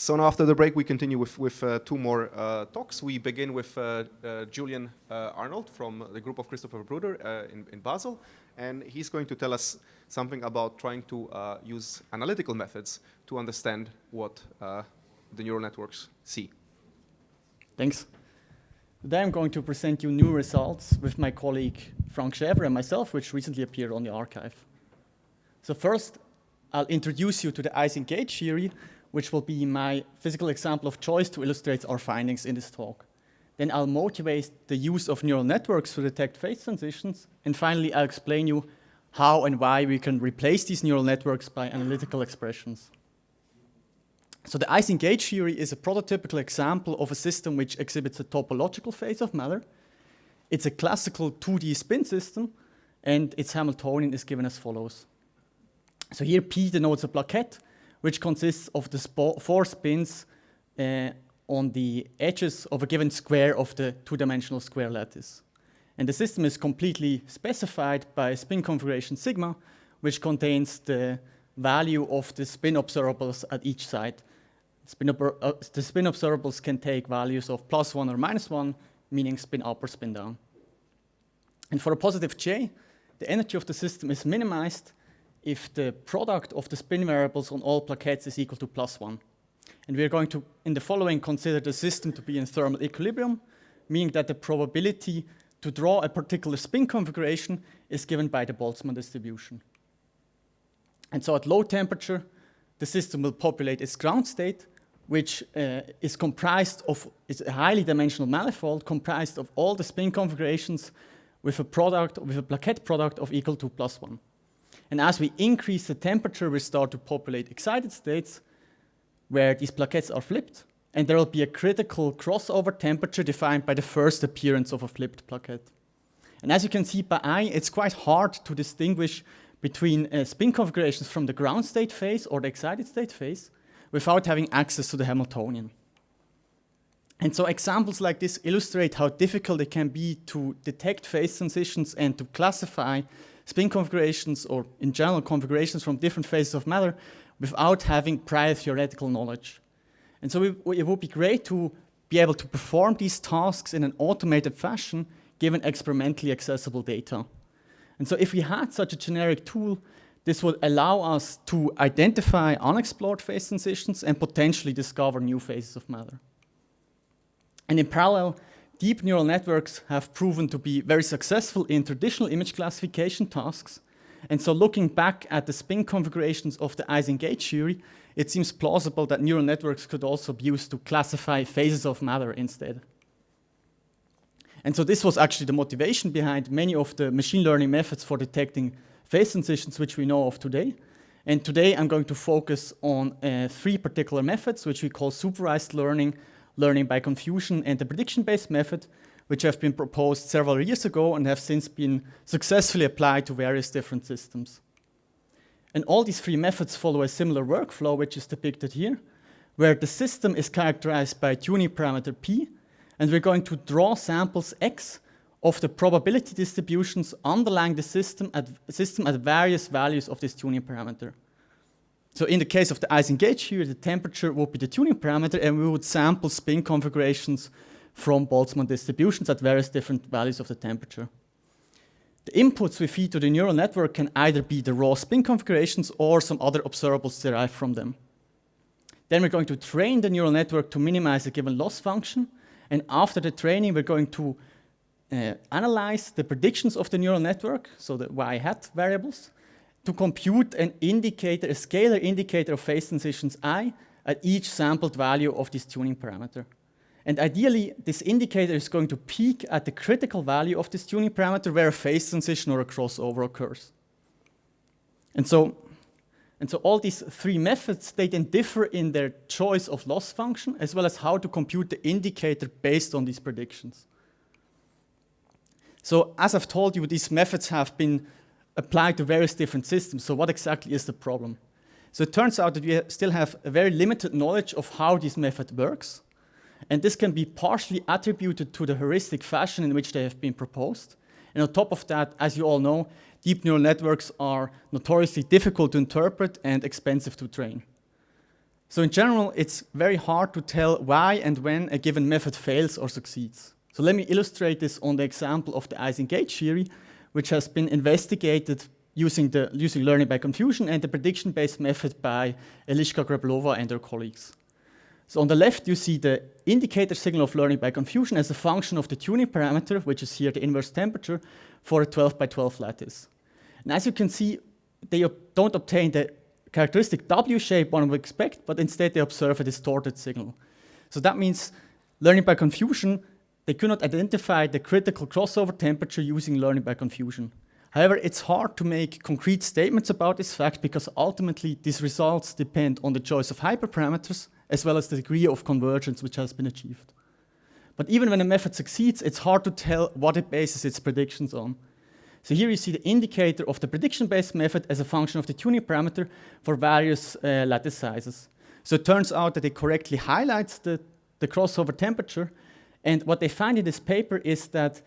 So now after the break, we continue with two more talks. We begin with Julian Arnold from the group of Christopher Bruder in Basel. And he's going to tell us something about trying to use analytical methods to understand what the neural networks see. Thanks. Today I'm going to present you new results with my colleague Frank Schäfer and myself, which recently appeared on the archive. So first, I'll introduce you to the Eisengage Theory, which will be my physical example of choice to illustrate our findings in this talk. Then I'll motivate the use of neural networks to detect phase transitions. And finally, I'll explain you how and why we can replace these neural networks by analytical expressions. So the Eisengage Theory is a prototypical example of a system which exhibits a topological phase of matter. It's a classical 2D spin system, and its Hamiltonian is given as follows. So here P denotes a plaquette, which consists of the 4 spins on the edges of a given square of the 2-dimensional square lattice. And the system is completely specified by a spin configuration sigma, which contains the value of the spin observables at each side. The spin observables can take values of +1 or -1, meaning spin up or spin down. And for a positive J, the energy of the system is minimized if the product of the spin variables on all plaquettes is equal to +1. And we're going to, in the following, consider the system to be in thermal equilibrium, meaning that the probability to draw a particular spin configuration is given by the Boltzmann distribution. And so at low temperature, the system will populate its ground state, which is comprised of, is a highly dimensional manifold comprised of all the spin configurations with a plaquette product of equal to +1. And as we increase the temperature, we start to populate excited states where these plaquettes are flipped, and there will be a critical crossover temperature defined by the first appearance of a flipped plaquette. And as you can see by eye, it's quite hard to distinguish between spin configurations from the ground state phase or the excited state phase without having access to the Hamiltonian. And so examples like this illustrate how difficult it can be to detect phase transitions and to classify spin configurations, or in general configurations from different phases of matter, without having prior theoretical knowledge. And so it would be great to be able to perform these tasks in an automated fashion given experimentally accessible data. And so if we had such a generic tool, this would allow us to identify unexplored phase transitions and potentially discover new phases of matter. And in parallel, deep neural networks have proven to be very successful in traditional image classification tasks. And so looking back at the spin configurations of the Eisengage theory, it seems plausible that neural networks could also be used to classify phases of matter instead. And so this was actually the motivation behind many of the machine learning methods for detecting phase transitions which we know of today. And today I'm going to focus on 3 particular methods, which we call supervised learning, learning by confusion, and the prediction-based method, which have been proposed several years ago and have since been successfully applied to various different systems. And all these 3 methods follow a similar workflow, which is depicted here, where the system is characterized by a tuning parameter P, and we're going to draw samples X of the probability distributions underlying the system at various values of this tuning parameter. So in the case of the Eisengage theory, the temperature would be the tuning parameter, and we would sample spin configurations from Boltzmann distributions at various different values of the temperature. The inputs we feed to the neural network can either be the raw spin configurations or some other observables derived from them. Then we're going to train the neural network to minimize a given loss function, and after the training, we're going to analyze the predictions of the neural network, so the y-hat variables, to compute an indicator, a scalar indicator of phase transitions I at each sampled value of this tuning parameter. And ideally, this indicator is going to peak at the critical value of this tuning parameter where a phase transition or a crossover occurs. And so all these 3 methods, they then differ in their choice of loss function, as well as how to compute the indicator based on these predictions. So as I've told you, these methods have been applied to various different systems. So what exactly is the problem? So it turns out that we still have a very limited knowledge of how this method works. And this can be partially attributed to the heuristic fashion in which they have been proposed. And on top of that, as you all know, deep neural networks are notoriously difficult to interpret and expensive to train. So in general, it's very hard to tell why and when a given method fails or succeeds. So let me illustrate this on the example of the Eisengage Theory, which has been investigated using learning by confusion and the prediction-based method by Eliška Greblova and her colleagues. So on the left, you see the indicator signal of learning by confusion as a function of the tuning parameter, which is here the inverse temperature, for a 12 by 12 lattice. And as you can see, they don't obtain the characteristic W shape one would expect, but instead they observe a distorted signal. So that means learning by confusion, they could not identify the critical crossover temperature using learning by confusion. However, it's hard to make concrete statements about this fact because ultimately these results depend on the choice of hyperparameters as well as the degree of convergence which has been achieved. But even when a method succeeds, it's hard to tell what it bases its predictions on. So here you see the indicator of the prediction-based method as a function of the tuning parameter for various lattice sizes. So it turns out that it correctly highlights the crossover temperature, and what they find in this paper is that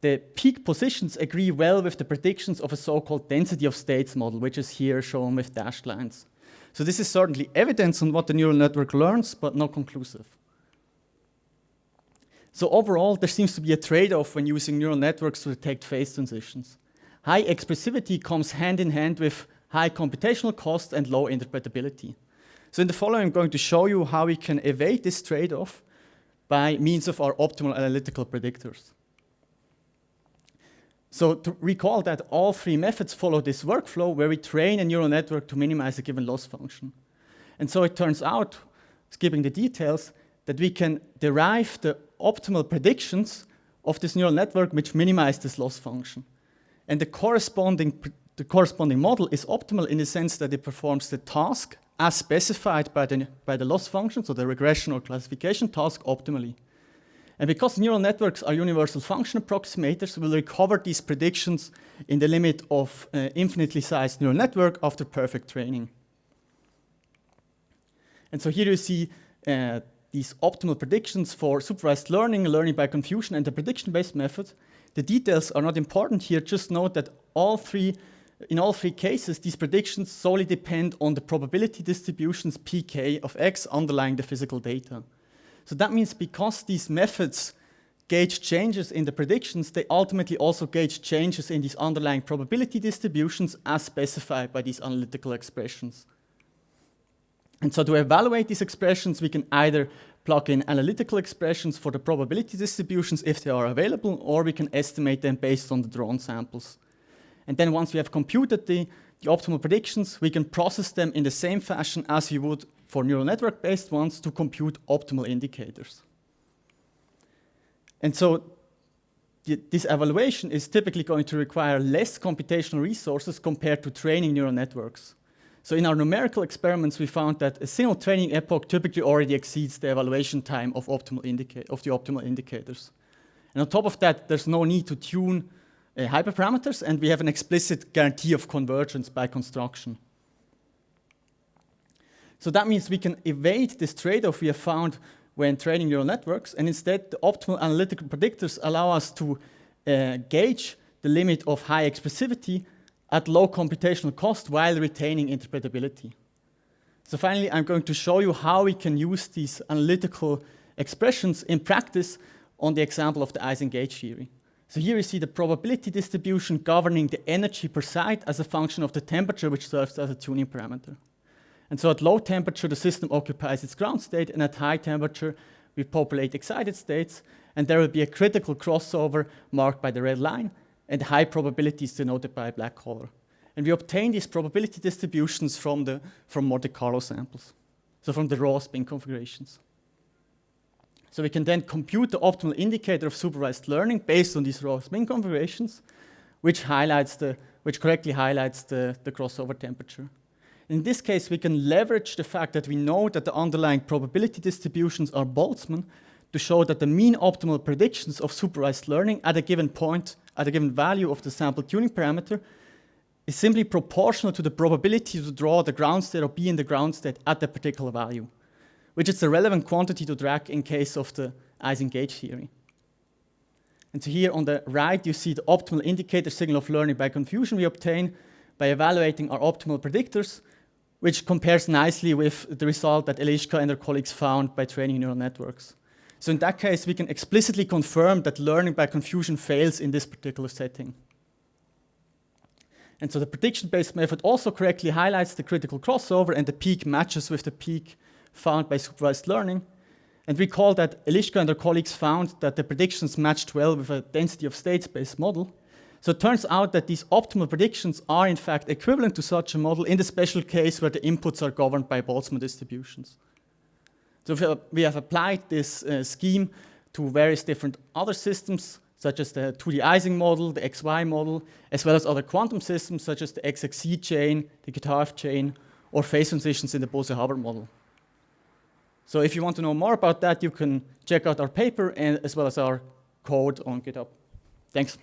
the peak positions agree well with the predictions of a so-called density of states model, which is here shown with dashed lines. So this is certainly evidence on what the neural network learns, but not conclusive. So overall, there seems to be a trade-off when using neural networks to detect phase transitions. High expressivity comes hand in hand with high computational cost and low interpretability. So in the following, I'm going to show you how we can evade this trade-off by means of our optimal analytical predictors. So to recall that all three methods follow this workflow where we train a neural network to minimize a given loss function. And so it turns out, skipping the details, that we can derive the optimal predictions of this neural network which minimize this loss function. And the corresponding model is optimal in the sense that it performs the task as specified by the loss function, so the regression or classification task, optimally. And because neural networks are universal function approximators, we'll recover these predictions in the limit of infinitely sized neural network after perfect training. And so here you see these optimal predictions for supervised learning, learning by confusion, and the prediction-based method. The details are not important here, just note that in all three cases, these predictions solely depend on the probability distributions pk of x underlying the physical data. So that means because these methods gauge changes in the predictions, they ultimately also gauge changes in these underlying probability distributions as specified by these analytical expressions. And so to evaluate these expressions, we can either plug in analytical expressions for the probability distributions if they are available, or we can estimate them based on the drawn samples. And then once we have computed the optimal predictions, we can process them in the same fashion as we would for neural network-based ones to compute optimal indicators. And so this evaluation is typically going to require less computational resources compared to training neural networks. So in our numerical experiments, we found that a single training epoch typically already exceeds the evaluation time of the optimal indicators. And on top of that, there's no need to tune hyperparameters, and we have an explicit guarantee of convergence by construction. So that means we can evade this trade-off we have found when training neural networks, and instead the optimal analytical predictors allow us to gauge the limit of high expressivity at low computational cost while retaining interpretability. So finally, I'm going to show you how we can use these analytical expressions in practice on the example of the Eisengage theory. So here you see the probability distribution governing the energy per site as a function of the temperature, which serves as a tuning parameter. And so at low temperature, the system occupies its ground state, and at high temperature, we populate excited states, and there will be a critical crossover marked by the red line, and high probability is denoted by a black color. And we obtain these probability distributions from Monte Carlo samples, so from the raw spin configurations. So we can then compute the optimal indicator of supervised learning based on these raw spin configurations, which correctly highlights the crossover temperature. In this case, we can leverage the fact that we know that the underlying probability distributions are Boltzmann to show that the mean optimal predictions of supervised learning at a given point, at a given value of the sample tuning parameter, is simply proportional to the probability to draw the ground state or be in the ground state at that particular value, which is the relevant quantity to track in case of the Eisengage theory. And so here on the right, you see the optimal indicator signal of learning by confusion we obtain by evaluating our optimal predictors, which compares nicely with the result that Eliška and her colleagues found by training neural networks. So in that case, we can explicitly confirm that learning by confusion fails in this particular setting. And so the prediction-based method also correctly highlights the critical crossover, and the peak matches with the peak found by supervised learning. And recall that Eliška and her colleagues found that the predictions matched well with a density of states-based model. So it turns out that these optimal predictions are in fact equivalent to such a model in the special case where the inputs are governed by Boltzmann distributions. So we have applied this scheme to various different other systems, such as the 2D Icing model, the XY model, as well as other quantum systems, such as the XXC chain, the Guitav chain, or phase transitions in the Bose-Hubbard model. So if you want to know more about that, you can check out our paper as well as our code on GitHub. Thanks.